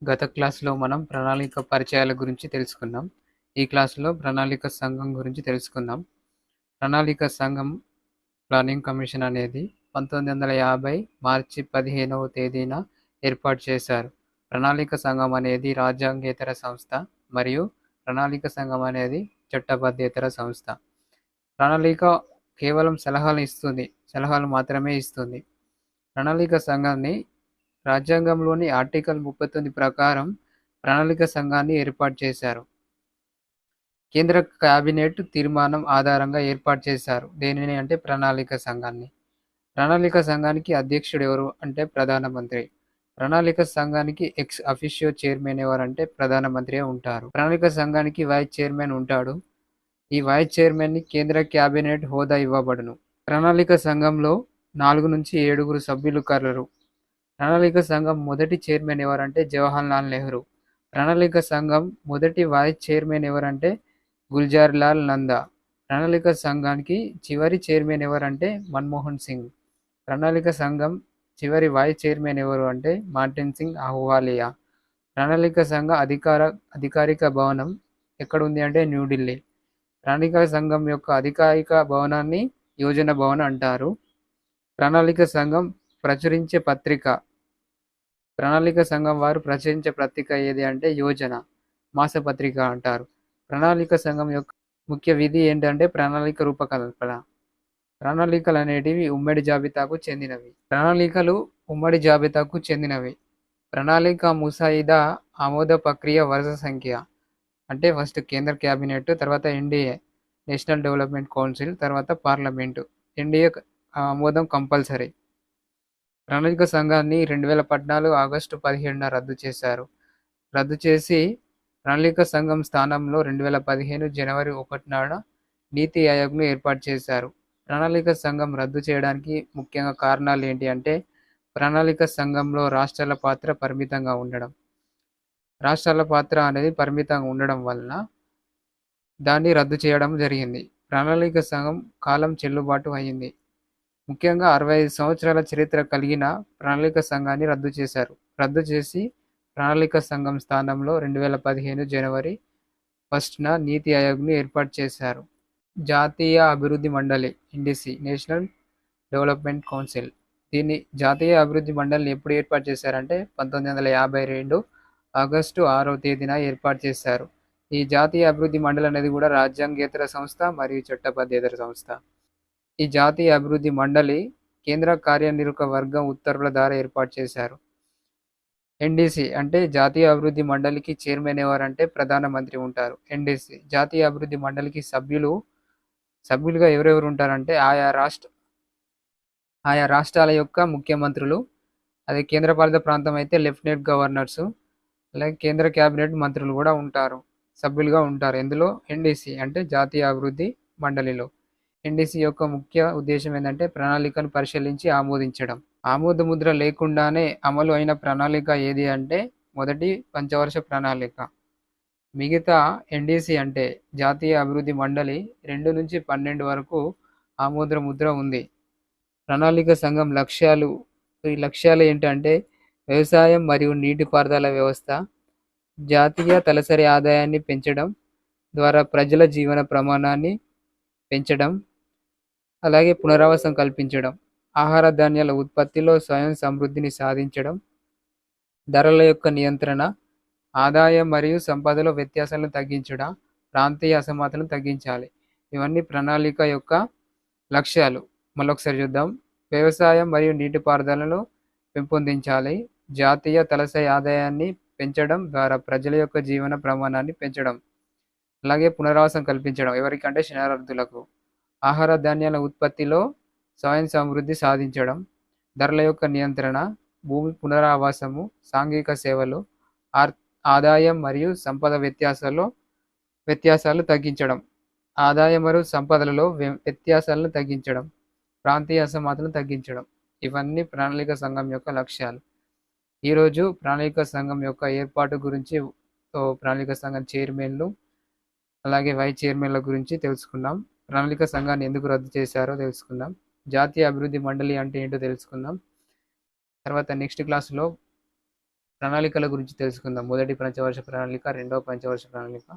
గత క్లాస్‌లో మనం ప్రణాళిక పరిచయాల గురించి తెలుసుకున్నాం. ఈ క్లాస్‌లో ప్రణాళిక సంఘం గురించి తెలుసుకుందాం. ప్రణాళిక సంఘం ప్లానింగ్ కమిషన్ అనేది 1950 మార్చి 15వ తేదీన ఏర్పాటు చేశారు. ప్రణాళిక సంఘం అనేది రాజ్యాంగేతర సంస్థ మరియు ప్రణాళిక సంఘం అనేది చట్టబద్ధేతర సంస్థ. ప్రణాళిక కేవలం సలహాలు మాత్రమే ఇస్తుంది. ప్రణాళిక సంఘాన్ని రాజ్యాంగంలోని ఆర్టికల్ 39 ప్రకారం ప్రణాళిక సంఘాన్ని ఏర్పాటు చేశారు. కేంద్ర కేబినెట్ తీర్మానం ఆధారంగా ఏర్పాటు చేశారు. దేనిని అంటే ప్రణాళిక సంఘాన్ని. ప్రణాళిక సంఘానికి అధ్యక్షుడు ఎవరు అంటే ప్రధానమంత్రి. ప్రణాళిక సంఘానికి ఎక్స్ అఫిషియో చైర్మన్ ఎవరంటే ప్రధానమంత్రి ఉంటారు. ప్రణాళిక సంఘానికి వైస్ చైర్మన్ ఉంటాడు. ఈ వైస్ చైర్మన్ ని కేంద్ర కేబినెట్ హోదా ఇవ్వబడును. ప్రణాళిక సంఘంలో 4 నుంచి 7 సభ్యులు కలరు. ప్రణాళిక సంఘం మొదటి చైర్మన్ ఎవరంటే జవహర్లాల్ నెహ్రూ. ప్రణాళిక సంఘం మొదటి వైస్ చైర్మన్ ఎవరంటే గుల్జార్ లాల్ నందా. ప్రణాళిక సంఘానికి చివరి చైర్మన్ ఎవరంటే మన్మోహన్ సింగ్. ప్రణాళిక సంఘం చివరి వైస్ చైర్మన్ ఎవరు అంటే మార్టిన్ సింగ్ అహూవాలియా. ప్రణాళిక సంఘ అధికారిక భవనం ఎక్కడుంది అంటే న్యూఢిల్లీ. ప్రణాళిక సంఘం యొక్క అధికారిక భవనాన్ని యోజన భవన్ అంటారు. ప్రణాళిక సంఘం ప్రచురించే పత్రిక ప్రణాళిక సంఘం వారు ప్రచురించే పత్రిక ఏది అంటే యోజన మాసపత్రిక అంటారు. ప్రణాళిక సంఘం యొక్క ముఖ్య విధి ఏంటంటే ప్రణాళిక రూపకల్పన. ప్రణాళికలు అనేటివి ఉమ్మడి జాబితాకు చెందినవి. ప్రణాళిక ముసాయిదా ఆమోద ప్రక్రియ వరుస సంఖ్య అంటే ఫస్ట్ కేంద్ర కేబినెట్, తర్వాత ఎన్డీఏ నేషనల్ డెవలప్మెంట్ కౌన్సిల్, తర్వాత పార్లమెంటు. ఎన్డీఏ ఆమోదం కంపల్సరీ. ప్రణాళిక సంఘాన్ని 2014 ఆగస్టు 17న రద్దు చేసి ప్రణాళిక సంఘం స్థానంలో 2015 జనవరి 1 నాడు నీతి ఆయోగ్ను ఏర్పాటు చేశారు. ప్రణాళిక సంఘం రద్దు చేయడానికి ముఖ్యంగా కారణాలు ఏంటి అంటే ప్రణాళిక సంఘంలో రాష్ట్రాల పాత్ర పరిమితంగా ఉండడం వలన దాన్ని రద్దు చేయడం జరిగింది. ప్రణాళిక సంఘం కాలం చెల్లుబాటు అయింది. ముఖ్యంగా 65 సంవత్సరాల చరిత్ర కలిగిన ప్రణాళిక సంఘాన్ని రద్దు చేసి ప్రణాళిక సంఘం స్థానంలో 2015 జనవరి 1న నీతి ఆయోగ్ను ఏర్పాటు చేశారు. జాతీయ అభివృద్ధి మండలి ఎన్డీసీ నేషనల్ డెవలప్మెంట్ కౌన్సిల్. దీన్ని జాతీయ అభివృద్ధి మండలిని ఎప్పుడు ఏర్పాటు చేశారంటే 1952 ఆగస్టు 6వ తేదీన ఏర్పాటు చేశారు. ఈ జాతీయ అభివృద్ధి మండలి అనేది కూడా రాజ్యాంగేతర సంస్థ మరియు చట్టబద్ధేతర సంస్థ. ఈ జాతీయ అభివృద్ధి మండలి కేంద్ర కార్యనిర్వాహక వర్గం ఉత్తర్వుల ద్వారా ఏర్పాటు చేశారు. ఎన్డీసీ అంటే జాతీయ అభివృద్ధి మండలికి చైర్మన్ ఎవరంటే ప్రధానమంత్రి ఉంటారు. ఎన్డీసీ జాతీయ అభివృద్ధి మండలికి సభ్యులుగా ఎవరెవరు ఉంటారంటే ఆయా రాష్ట్రాల యొక్క ముఖ్యమంత్రులు, అదే కేంద్రపాలిత ప్రాంతం అయితే లెఫ్టినెంట్ గవర్నర్స్, అలాగే కేంద్ర కేబినెట్ మంత్రులు కూడా సభ్యులుగా ఉంటారు. ఇందులో ఎన్డీసీ అంటే జాతీయ అభివృద్ధి మండలిలో. ఎన్డీసీ యొక్క ముఖ్య ఉద్దేశం ఏంటంటే ప్రణాళికను పరిశీలించి ఆమోదించడం. ఆమోద ముద్ర లేకుండానే అమలు అయిన ప్రణాళిక ఏది అంటే మొదటి పంచవర్ష ప్రణాళిక. మిగతా ఎన్డీసీ అంటే జాతీయ అభివృద్ధి మండలి 2 నుంచి 12 వరకు ఆమోద ముద్ర ఉంది. ప్రణాళిక సంఘం ఈ లక్ష్యాలు ఏంటంటే వ్యవసాయం మరియు నీటిపారుదల వ్యవస్థ, జాతీయ తలసరి ఆదాయాన్ని పెంచడం ద్వారా ప్రజల జీవన ప్రమాణాన్ని పెంచడం, అలాగే పునరావాసం కల్పించడం, ఆహార ధాన్యాల ఉత్పత్తిలో స్వయం సమృద్ధిని సాధించడం, ధరల యొక్క నియంత్రణ, ఆదాయం మరియు సంపదలో వ్యత్యాసాలను తగ్గించడం, ప్రాంతీయ అసమానతలను తగ్గించాలి. ఇవన్నీ ప్రణాళిక యొక్క లక్ష్యాలు. మళ్ళొకసారి చూద్దాం. వ్యవసాయం మరియు నీటిపారుదలను పెంపొందించాలి, జాతీయ తలసరి ఆదాయాన్ని పెంచడం ద్వారా ప్రజల యొక్క జీవన ప్రమాణాన్ని పెంచడం, అలాగే పునరావాసం కల్పించడం ఎవరికంటే శరణార్థులకు, ఆహార ధాన్యాల ఉత్పత్తిలో స్వయం సమృద్ధి సాధించడం, ధరల యొక్క నియంత్రణ, భూమి పునరావాసము, సాంఘిక సేవలు, ఆదాయం మరియు సంపద వ్యత్యాసాలు తగ్గించడం, ఆదాయం మరియు సంపదలలో వ్యత్యాసాలను తగ్గించడం, ప్రాంతీయ అసమానతలను తగ్గించడం. ఇవన్నీ ప్రణాళిక సంఘం యొక్క లక్ష్యాలు. ఈరోజు ప్రణాళిక సంఘం యొక్క ఏర్పాటు గురించి, ప్రణాళిక సంఘం చైర్మన్లు అలాగే వైస్ చైర్మన్ల గురించి తెలుసుకున్నాం. ప్రణాళిక సంఘాన్ని ఎందుకు రద్దు చేశారో తెలుసుకుందాం. జాతీయ అభివృద్ధి మండలి అంటే ఏంటో తెలుసుకుందాం. తర్వాత నెక్స్ట్ క్లాస్లో ప్రణాళికల గురించి తెలుసుకుందాం. మొదటి పంచవర్ష ప్రణాళిక, రెండవ పంచవర్ష ప్రణాళిక,